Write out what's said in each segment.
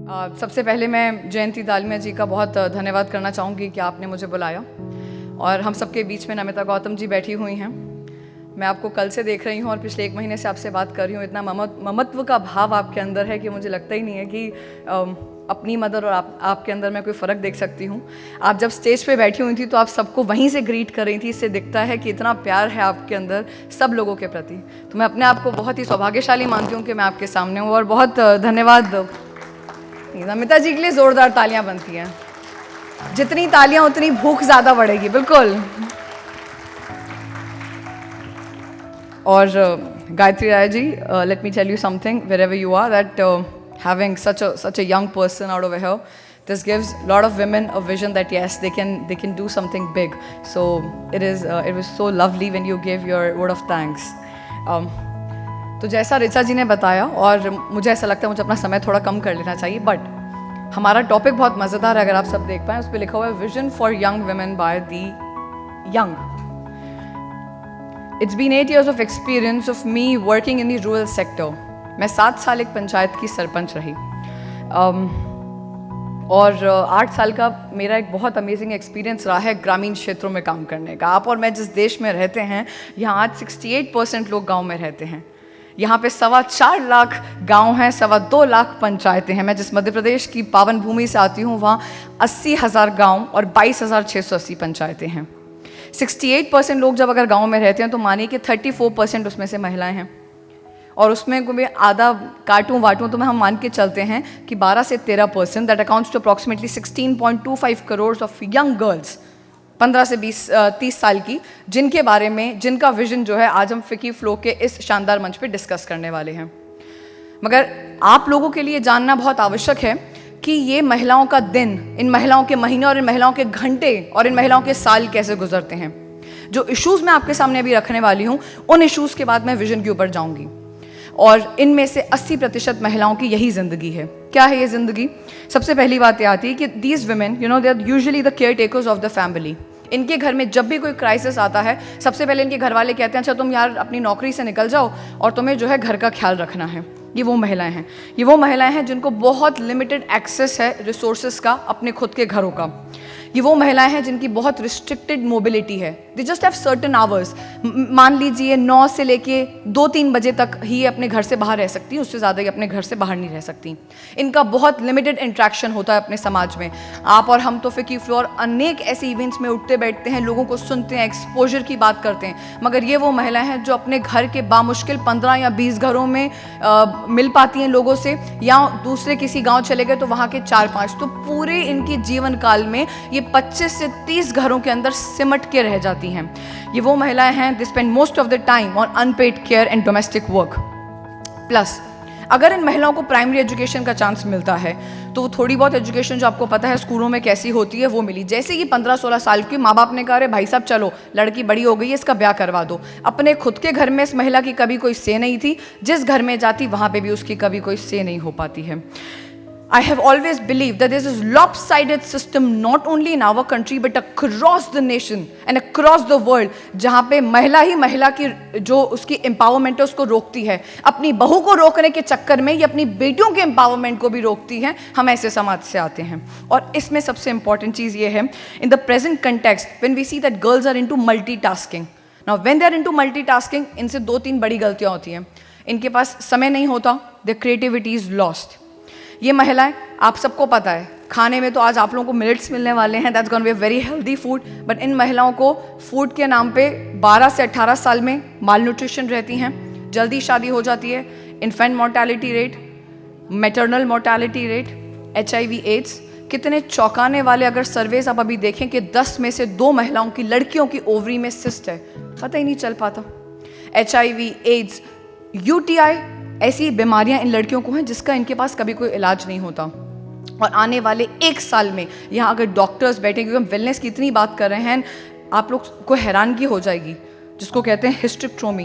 सबसे पहले मैं जयंती दालमिया जी का बहुत धन्यवाद करना चाहूँगी कि आपने मुझे बुलाया और हम सबके बीच में नमिता गौतम जी बैठी हुई हैं। मैं आपको कल से देख रही हूँ और पिछले 1 महीने से आपसे बात कर रही हूँ। इतना ममत्व का भाव आपके अंदर है कि मुझे लगता ही नहीं है कि अपनी मदर और आपके अंदर मैं कोई फ़र्क देख सकती हूँ। आप जब स्टेज पे बैठी हुई थी तो आप सबको वहीं से ग्रीट कर रही थी। इससे दिखता है कि इतना प्यार है आपके अंदर सब लोगों के प्रति। तो मैं अपने आप को बहुत ही सौभाग्यशाली मानती हूँ कि मैं आपके सामने हूँ और बहुत धन्यवाद। नमिता जी के लिए ज़ोरदार तालियां बनती हैं। जितनी तालियां उतनी भूख ज़्यादा बढ़ेगी। बिल्कुल। और Gayatri Rai ji, let me tell you something wherever you are that having such a young person out over here, this gives a lot of women a vision that yes, they can do something big. So it was so lovely when you gave your word of thanks. तो जैसा ऋचा जी ने बताया और मुझे ऐसा लगता है मुझे अपना समय थोड़ा कम कर लेना चाहिए, बट हमारा टॉपिक बहुत मज़ेदार है। अगर आप सब देख पाएँ, उस पर लिखा हुआ है vision for young women by the young. It's been 8 years of experience of me working in the rural sector. मैं 7 साल एक पंचायत की सरपंच रही और 8 साल का मेरा एक बहुत अमेजिंग एक्सपीरियंस रहा है ग्रामीण क्षेत्रों में काम करने का। आप और मैं जिस देश में रहते हैं, यहाँ आज 68% लोग गांव में रहते हैं। यहाँ पे 4.25 लाख गांव हैं, 2.25 लाख पंचायतें हैं। मैं जिस मध्य प्रदेश की पावन भूमि से आती हूँ, वहाँ 80,000 गांव और 22,680 पंचायतें हैं। 68% लोग जब अगर गांव में रहते हैं तो मानिए कि 34% उसमें से महिलाएं हैं। और उसमें कोई आधा काटूं वाटूं तो हम मान के चलते हैं कि 12 से 13%, that accounts to approximately 16.25 crore of young girls, 15 से 30 साल की, जिनके बारे में जिनका विजन जो है आज हम फिकी फ्लो के इस शानदार मंच पे डिस्कस करने वाले हैं। मगर आप लोगों के लिए जानना बहुत आवश्यक है कि ये महिलाओं का दिन, इन महिलाओं के महीने और इन महिलाओं के घंटे और इन महिलाओं के साल कैसे गुजरते हैं। जो इश्यूज़ मैं आपके सामने अभी रखने वाली हूँ, उन इश्यूज़ के बाद मैं विजन के ऊपर जाऊँगी। और इनमें से 80% महिलाओं की यही ज़िंदगी है। क्या है ये ज़िंदगी? सबसे पहली बात ये आती है कि these women, you know, they are usually the care takers of the family. इनके घर में जब भी कोई क्राइसिस आता है, सबसे पहले इनके घर वाले कहते हैं अच्छा तुम यार अपनी नौकरी से निकल जाओ और तुम्हें जो है घर का ख्याल रखना है। ये वो महिलाएं हैं। ये वो महिलाएं हैं जिनको बहुत लिमिटेड एक्सेस है रिसोर्सेज का, अपने खुद के घरों का। ये वो महिलाएं हैं जिनकी बहुत रिस्ट्रिक्टेड मोबिलिटी है। They just have certain hours. मान लीजिए 9 से लेके 2-3 बजे तक ही अपने घर से बाहर रह सकती हैं, उससे ज़्यादा ही अपने घर से बाहर नहीं रह सकती। इनका बहुत लिमिटेड इंट्रैक्शन होता है अपने समाज में। आप और हम तो फिकी फ्लोर अनेक ऐसे इवेंट्स में उठते बैठते हैं, लोगों को सुनते हैं, एक्सपोजर की बात करते हैं, मगर ये वो महिलाएं हैं जो अपने घर के बामुश्किल 15 या 20 घरों में मिल पाती हैं लोगों से, या दूसरे किसी गाँव चले गए तो वहाँ के 4-5। तो पूरे इनके जीवन काल में ये 25 से 30 घरों के अंदर सिमट के रह जाती हैं। ये वो महिलाएं हैं, they spend most of the time on unpaid care and domestic work. Plus अगर इन महिलाओं को प्राइमरी एजुकेशन का चांस मिलता है तो थोड़ी बहुत एजुकेशन जो आपको पता है स्कूलों में कैसी होती है वो मिली। जैसे कि 15-16 साल की माँ बाप ने कहा अरे भाई साहब चलो लड़की बड़ी हो गई है, इसका ब्याह करवा दो। अपने खुद के घर में इस महिला की कभी कोई से नहीं थी, जिस घर में जाती वहाँ पे भी उसकी कभी कोई से नहीं हो पाती है। I have always believed that this is lopsided system not only in our country but across the nation and across the world, जहाँ पे महिला ही महिला की जो उसकी एम्पावरमेंट है उसको रोकती है। अपनी बहू को रोकने के चक्कर में ये अपनी बेटियों के एम्पावरमेंट को भी रोकती है। हम ऐसे समाज से आते हैं और इसमें सबसे इंपॉर्टेंट चीज़ ये है, in the present context when we see that girls are into multitasking. Now when they are into multitasking, इनसे 2-3 बड़ी गलतियाँ होती हैं। इनके पास समय नहीं होता, देयर क्रिएटिविटी इज लॉस्ट। ये महिलाएं, आप सबको पता है खाने में तो आज आप लोगों को मिलेट्स मिलने वाले हैं, that's gonna be a very healthy food, but in महिलाओं को फूड के नाम पे 12 से 18 साल में माल न्यूट्रिशन रहती हैं, जल्दी शादी हो जाती है, infant mortality rate, maternal mortality rate, HIV AIDS. कितने चौंकाने वाले अगर सर्वेज आप अभी देखें कि 10 में से 2 महिलाओं की, लड़कियों की ओवरी में सिस्ट है, पता ही नहीं चल पाता। HIV एड्स, UTI, ऐसी बीमारियां इन लड़कियों को हैं जिसका इनके पास कभी कोई इलाज नहीं होता। और आने वाले 1 साल में यहाँ अगर डॉक्टर्स बैठे, क्योंकि हम वेलनेस की इतनी बात कर रहे हैं, आप लोग को हैरानगी हो जाएगी, जिसको कहते हैं हिस्टेक्टोमी,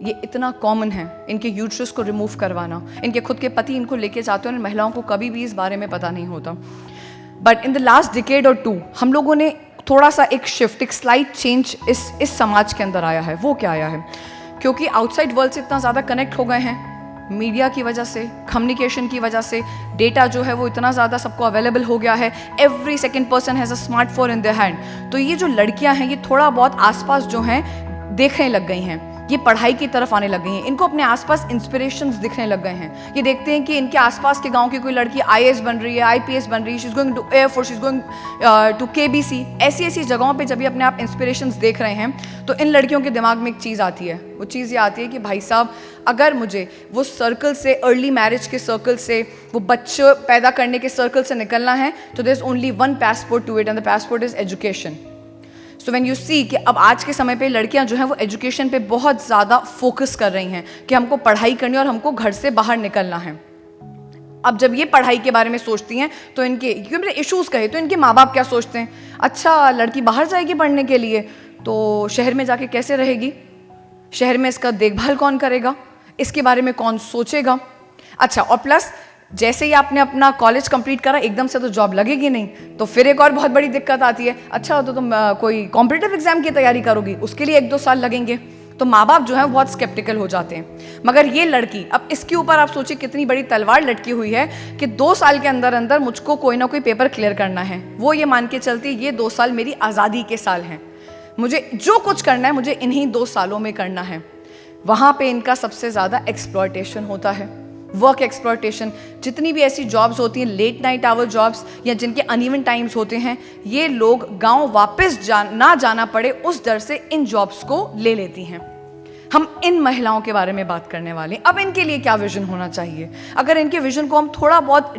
ये इतना कॉमन है इनके यूट्रस को रिमूव करवाना। इनके खुद के पति इनको लेके जाते हैं और महिलाओं को कभी भी इस बारे में पता नहीं होता। But in the last decade और 2 हम लोगों ने थोड़ा सा एक शिफ्ट, एक स्लाइट चेंज इस समाज के अंदर आया है। वो क्या आया है? क्योंकि आउटसाइड वर्ल्ड से इतना ज़्यादा कनेक्ट हो गए हैं, मीडिया की वजह से, कम्युनिकेशन की वजह से, डेटा जो है वो इतना ज़्यादा सबको अवेलेबल हो गया है, every second person has a smartphone in their hand. तो ये जो लड़कियां हैं ये थोड़ा बहुत आसपास जो हैं देखने लग गई हैं, ये पढ़ाई की तरफ आने लग गई हैं, इनको अपने आसपास इंस्पिरेशंस दिखने लग गए हैं। ये देखते हैं कि इनके आसपास के गांव की कोई लड़की आईएएस बन रही है, आईपीएस बन रही है, she is going to air force, she is going to KBC. ऐसी जगहों पे जब ये अपने आप इंस्पिरेशंस देख रहे हैं तो इन लड़कियों के दिमाग में एक चीज़ आती है, वो चीज़ ये आती है कि भाई साहब, अगर मुझे वो सर्कल से, अर्ली मैरिज के सर्कल से, वो बच्चे पैदा करने के सर्कल से निकलना है, तो there is only one passport to it, and the passport is education. So when you see कि अब आज के समय पे लड़कियां जो हैं वो एजुकेशन पे बहुत ज़्यादा फोकस कर रही हैं कि हमको पढ़ाई करनी है और हमको घर से बाहर निकलना है। अब जब ये पढ़ाई के बारे में सोचती हैं तो इनके, क्योंकि मेरे इश्यूज़ कहे तो इनके माँ बाप क्या सोचते हैं, अच्छा लड़की बाहर जाएगी पढ़ने के लिए तो शहर में जाके कैसे रहेगी, शहर में इसका देखभाल कौन करेगा, इसके बारे में कौन सोचेगा। अच्छा, और प्लस जैसे ही आपने अपना कॉलेज कंप्लीट करा एकदम से तो जॉब लगेगी नहीं, तो फिर एक और बहुत बड़ी दिक्कत आती है, अच्छा तो तुम कोई कॉम्पिटिटिव एग्जाम की तैयारी करोगी, उसके लिए 1-2 साल लगेंगे। तो माँ बाप जो है बहुत स्केप्टिकल हो जाते हैं। मगर ये लड़की, अब इसके ऊपर आप सोचिए कितनी बड़ी तलवार लटकी हुई है कि 2 साल के अंदर अंदर मुझको कोई ना कोई पेपर क्लियर करना है। वो ये मान के चलती ये 2 साल मेरी आज़ादी के साल हैं, मुझे जो कुछ करना है मुझे इन्हीं 2 सालों में करना है। वहाँ पे इनका सबसे ज़्यादा एक्सप्लॉयटेशन होता है, वर्क एक्सप्लॉयटेशन। जितनी भी ऐसी जॉब्स होती हैं, लेट नाइट आवर जॉब्स या जिनके अनइवन टाइम्स होते हैं, ये लोग गांव वापस ना जाना पड़े उस डर से इन जॉब्स को ले लेती हैं। हम इन महिलाओं के बारे में बात करने वाले हैं। अब इनके लिए क्या विजन होना चाहिए? अगर इनके विजन को हम थोड़ा बहुत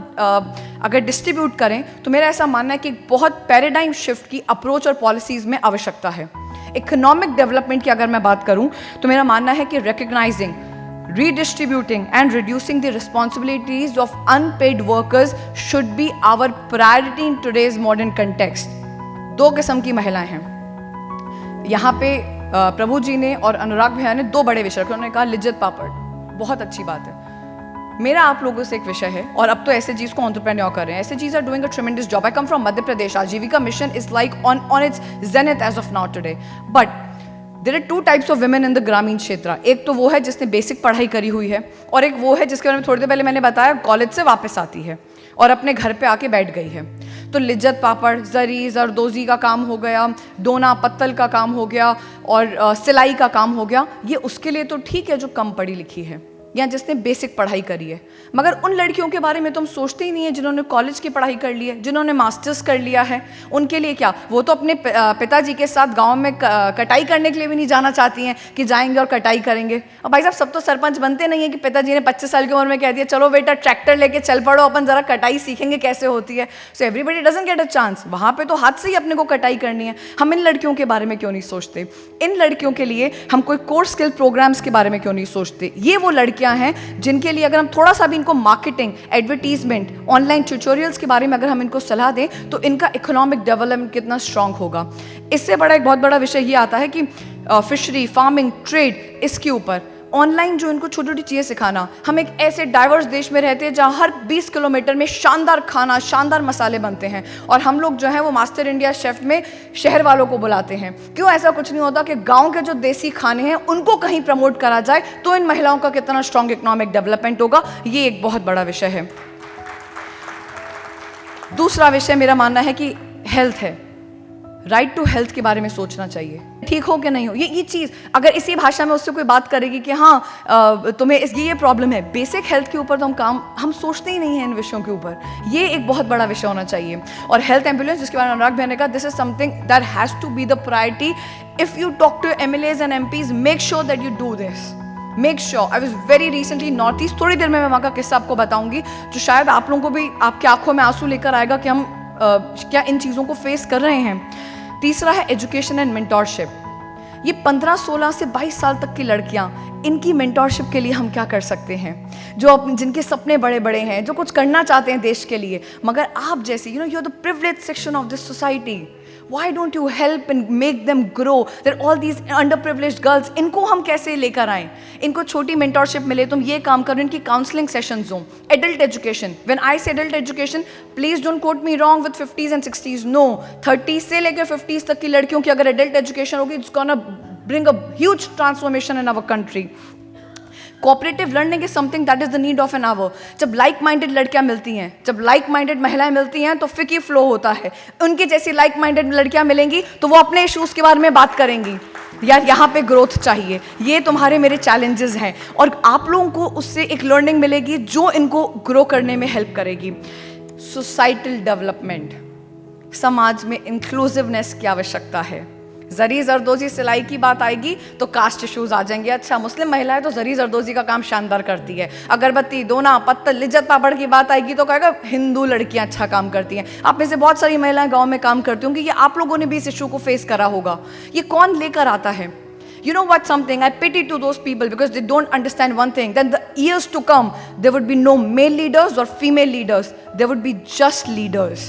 अगर डिस्ट्रीब्यूट करें तो मेरा ऐसा मानना है कि बहुत पैराडाइम शिफ्ट की अप्रोच और पॉलिसीज़ में आवश्यकता है। इकोनॉमिक डेवलपमेंट की अगर मैं बात करूं तो मेरा मानना है कि recognising, redistributing and reducing the responsibilities of unpaid workers should be our priority in today's modern context। 2 किस्म की महिलाएं हैं यहाँ पे। प्रभु जी ने और अनुराग भैया ने 2 बड़े विषय रखे। उन्होंने कहा लिज्जत पापड़, बहुत अच्छी बात है। मेरा आप लोगों से एक विषय है, और अब तो ऐसे चीज़ को एंटरप्रेन्योर कर रहे हैं, ऐसे चीज़ are doing a tremendous job. I come from Madhya Pradesh, Aajeevika mission is like on its zenith as of now today. But there are 2 types of women in the ग्रामीण क्षेत्र। एक तो वो है जिसने बेसिक पढ़ाई करी हुई है, और एक वो है जिसके बारे में थोड़ी देर पहले मैंने बताया, कॉलेज से वापस आती है और अपने घर पे आके बैठ गई है। तो लिज्जत पापड़, जरी जरदोजी का काम हो गया, डोना पत्तल का काम हो गया, और सिलाई का काम हो गया, ये उसके लिए तो ठीक है जो कम पढ़ी लिखी है या जिसने बेसिक पढ़ाई करी है। मगर उन लड़कियों के बारे में तो हम सोचते ही नहीं है जिन्होंने कॉलेज की पढ़ाई कर ली है, जिन्होंने मास्टर्स कर लिया है। उनके लिए क्या, वो तो अपने पिताजी के साथ गांव में कटाई करने के लिए भी नहीं जाना चाहती हैं कि जाएंगे और कटाई करेंगे। और भाई साहब, सब तो सरपंच बनते नहीं है कि पिताजी ने 25 साल की उम्र में कह दिया चलो बेटा ट्रैक्टर लेके चल पड़ो, अपन जरा कटाई सीखेंगे कैसे होती है। So everybody doesn't get a chance. वहाँ पे तो हाथ से ही अपने को कटाई करनी है। हम इन लड़कियों के बारे में क्यों नहीं सोचते? इन लड़कियों के लिए हम कोई कोर्स स्किल प्रोग्राम्स के बारे में क्यों नहीं सोचते? ये वो लड़कियां हैं जिनके लिए अगर हम थोड़ा सा भी इनको मार्केटिंग, एडवर्टीजमेंट, ऑनलाइन ट्यूटोरियल्स के बारे में अगर हम इनको सलाह दें तो इनका इकोनॉमिक डेवलपमेंट कितना स्ट्रांग होगा। इससे बड़ा एक बहुत बड़ा विषय ये आता है कि फिशरी, फार्मिंग, ट्रेड, इसके ऊपर ऑनलाइन जो इनको छोटी छोटी चीज़ें सिखाना। हम एक ऐसे डाइवर्स देश में रहते हैं जहाँ हर 20 किलोमीटर में शानदार खाना, शानदार मसाले बनते हैं, और हम लोग जो है वो मास्टर इंडिया शेफ में शहर वालों को बुलाते हैं। क्यों ऐसा कुछ नहीं होता कि गांव के जो देसी खाने हैं उनको कहीं प्रमोट करा जाए, तो इन महिलाओं का कितना स्ट्रॉन्ग इकोनॉमिक डेवलपमेंट होगा। ये एक बहुत बड़ा विषय है। दूसरा विषय मेरा मानना है कि हेल्थ है। राइट टू हेल्थ के बारे में सोचना चाहिए, ठीक हो कि नहीं हो। ये चीज़ अगर इसी भाषा में उससे कोई बात करेगी कि हाँ तुम्हें ये प्रॉब्लम है, बेसिक हेल्थ के ऊपर तो हम सोचते ही नहीं हैं इन विषयों के ऊपर। ये एक बहुत बड़ा विषय होना चाहिए। और हेल्थ एम्बुलेंस, जिसके बारे में अनुराग भैया ने कहा, this is something that has to be the priority. If you talk to MLAs and MPs, make sure that you do this. Make sure. I was very recently North East, थोड़ी देर में मैं वहाँ का किस्सा आपको बताऊंगी जो शायद आप लोगों को भी आपकी आंखों में आंसू लेकर आएगा कि हम क्या इन चीज़ों को फेस कर रहे हैं। तीसरा है एजुकेशन एंड मेंटोरशिप। ये 15-16 से 22 साल तक की लड़कियां, इनकी मेंटोरशिप के लिए हम क्या कर सकते हैं, जिनके सपने बड़े बड़े हैं, जो कुछ करना चाहते हैं देश के लिए, मगर आप जैसे you are the privileged section of this society, why don't you help and make them grow? There are all these underprivileged girls, इनको हम कैसे लेकर आएं, इनको छोटी मेंटोरशिप मिले, तुम ये काम करो, इनकी काउंसलिंग सेशंस हो। Adult education, when I say adult education, please don't quote me wrong with 50s and 60s, no, 30s से लेकर 50s तक की लड़कियों की अगर एडल्ट एजुकेशन होगी, it's gonna bring a huge transformation in our country. Cooperative learning is something that is the need of an hour. जब like minded लड़कियां मिलती हैं, जब लाइक माइंडेड महिलाएं मिलती हैं तो फिकी फ्लो होता है। उनकी जैसी लाइक माइंडेड लड़कियां मिलेंगी तो वो अपने इश्यूज के बारे में बात करेंगी, यार यहाँ पे ग्रोथ चाहिए, ये तुम्हारे मेरे चैलेंजेस हैं, और आप लोगों को उससे एक लर्निंग मिलेगी जो इनको ग्रो करने में हेल्प करेगी। सोसाइटल डेवलपमेंट, समाज में इंक्लूसिवनेस की आवश्यकता है। जरी जरदोजी सिलाई की बात आएगी तो कास्ट इश्यूज आ जाएंगे। अच्छा, मुस्लिम महिला है तो जरी जरदोजी का काम शानदार करती है। अगरबत्ती, दोना, पत्तल, लिज्जत पापड़ की बात आएगी तो कहेगा हिंदू लड़कियां अच्छा काम करती हैं। आप में से बहुत सारी महिलाएं गांव में काम करती होंगी, ये आप लोगों ने भी इस इशू को फेस करा होगा। ये कौन लेकर आता है? You know what something? I pity to those people because they don't understand one thing. Then the years to come, there would be no male leaders or female leaders. There would be just leaders.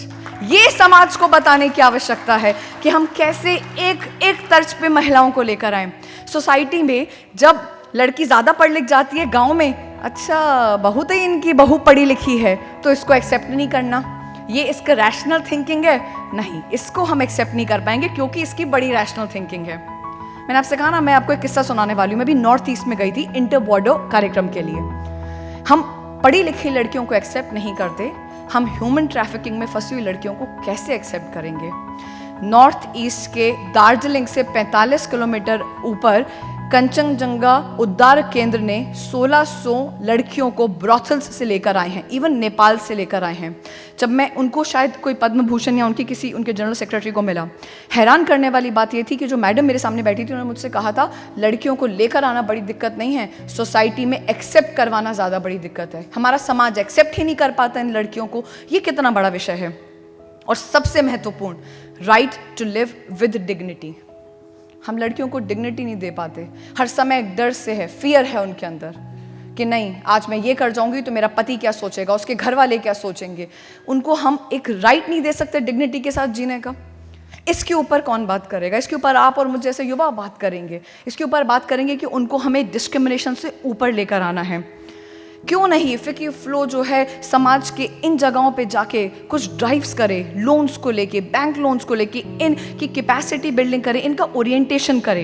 ये समाज को बताने की आवश्यकता है कि हम कैसे एक तर्ज पे महिलाओं को लेकर आए। सोसाइटी में जब लड़की ज़्यादा पढ़ लिख जाती है गांव में, अच्छा बहुत ही इनकी बहू पढ़ी लिखी है तो इसको एक्सेप्ट नहीं करना, ये इसका रैशनल थिंकिंग है, नहीं इसको हम एक्सेप्ट नहीं कर पाएंगे क्योंकि इसकी बड़ी रैशनल थिंकिंग है। मैंने आपसे कहा ना, मैं आपको एक किस्सा सुनाने वाली हूँ। मैं भी नॉर्थ ईस्ट में गई थी इंटर बॉर्डर कार्यक्रम के लिए। हम पढ़ी लिखी लड़कियों को एक्सेप्ट नहीं करते, हम ह्यूमन ट्रैफिकिंग में फंसी हुई लड़कियों को कैसे एक्सेप्ट करेंगे? नॉर्थ ईस्ट के दार्जिलिंग से 45 किलोमीटर ऊपर कंचनजंगा उद्धार केंद्र ने 1600 लड़कियों को ब्रॉथल्स से लेकर आए हैं, इवन नेपाल से लेकर आए हैं। जब मैं उनको शायद कोई पद्म भूषण या उनके जनरल सेक्रेटरी को मिला, हैरान करने वाली बात ये थी कि जो मैडम मेरे सामने बैठी थी उन्होंने मुझसे कहा था लड़कियों को लेकर आना बड़ी दिक्कत नहीं है, सोसाइटी में एक्सेप्ट करवाना ज़्यादा बड़ी दिक्कत है। हमारा समाज एक्सेप्ट ही नहीं कर पाता इन लड़कियों को, ये कितना बड़ा विषय है। और सबसे महत्वपूर्ण, right to live with dignity. हम लड़कियों को डिग्निटी नहीं दे पाते, हर समय एक डर से है, फियर है उनके अंदर कि नहीं आज मैं ये कर जाऊंगी तो मेरा पति क्या सोचेगा, उसके घर वाले क्या सोचेंगे। उनको हम एक राइट नहीं दे सकते डिग्निटी के साथ जीने का। इसके ऊपर कौन बात करेगा? इसके ऊपर आप और मुझ जैसे युवा बात करेंगे। इसके ऊपर बात करेंगे कि उनको हमें डिस्क्रिमिनेशन से ऊपर लेकर आना है। क्यों नहीं फिकी फ्लो जो है समाज के इन जगहों पे जाके कुछ ड्राइव्स करे, लोन्स को लेके, बैंक लोन्स को लेके इनकी कैपेसिटी बिल्डिंग करे, इनका ओरिएंटेशन करे।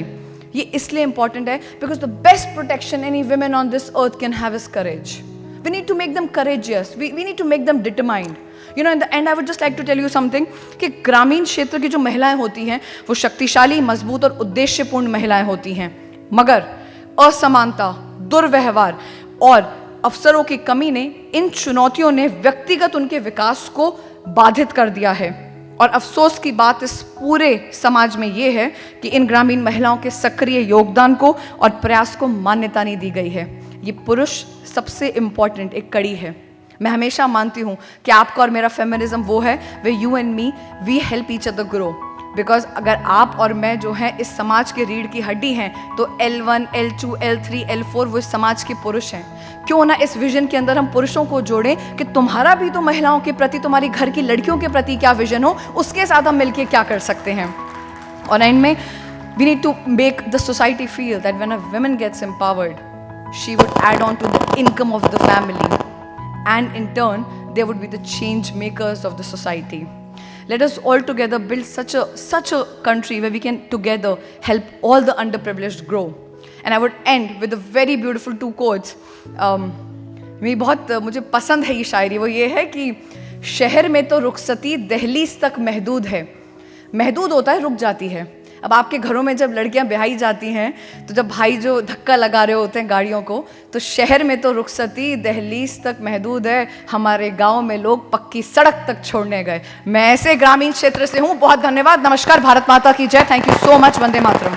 ये इसलिए इंपॉर्टेंट है because the best protection any women on this earth can have is courage. We need to make them courageous, we need to make them determined. You know, in the end I would just like to tell you something कि ग्रामीण क्षेत्र की जो महिलाएं होती हैं वो शक्तिशाली, मजबूत और उद्देश्यपूर्ण महिलाएं होती हैं, मगर असमानता, दुर्व्यवहार और अवसरों की कमी ने, इन चुनौतियों ने व्यक्तिगत उनके विकास को बाधित कर दिया है। और अफसोस की बात इस पूरे समाज में ये है कि इन ग्रामीण महिलाओं के सक्रिय योगदान को और प्रयास को मान्यता नहीं दी गई है। ये पुरुष सबसे इम्पॉर्टेंट एक कड़ी है। मैं हमेशा मानती हूँ कि आपका और मेरा फेमिनिज्म वो है way you and me we help each other grow. Because अगर आप और मैं जो हैं इस समाज के रीढ़ की हड्डी हैं तो L1, L2, L3, L4 वो इस समाज के पुरुष हैं। क्यों ना इस विजन के अंदर हम पुरुषों को जोड़ें कि तुम्हारा भी तो महिलाओं के प्रति, तुम्हारी घर की लड़कियों के प्रति क्या विजन हो, उसके साथ हम मिलकर क्या कर सकते हैं। और एंड में we need to make the society feel that when a woman gets empowered she would add on to the income of the family and in turn they would be the change makers of the society. Let us all together build such a country where we can together help all the underprivileged grow. And I would end with a very beautiful 2 quotes. मुझे पसंद है ये शायरी, वो ये है कि शहर में तो रुखसती दहलीज तक महदूद है, महदूद होता है रुक जाती है। अब आपके घरों में जब लड़कियां ब्याही जाती हैं तो जब भाई जो धक्का लगा रहे होते हैं गाड़ियों को, तो शहर में तो रुखसती दहलीज तक महदूद है, हमारे गांव में लोग पक्की सड़क तक छोड़ने गए। मैं ऐसे ग्रामीण क्षेत्र से हूं। बहुत धन्यवाद। नमस्कार। भारत माता की जय। Thank you so much. Vande Mataram.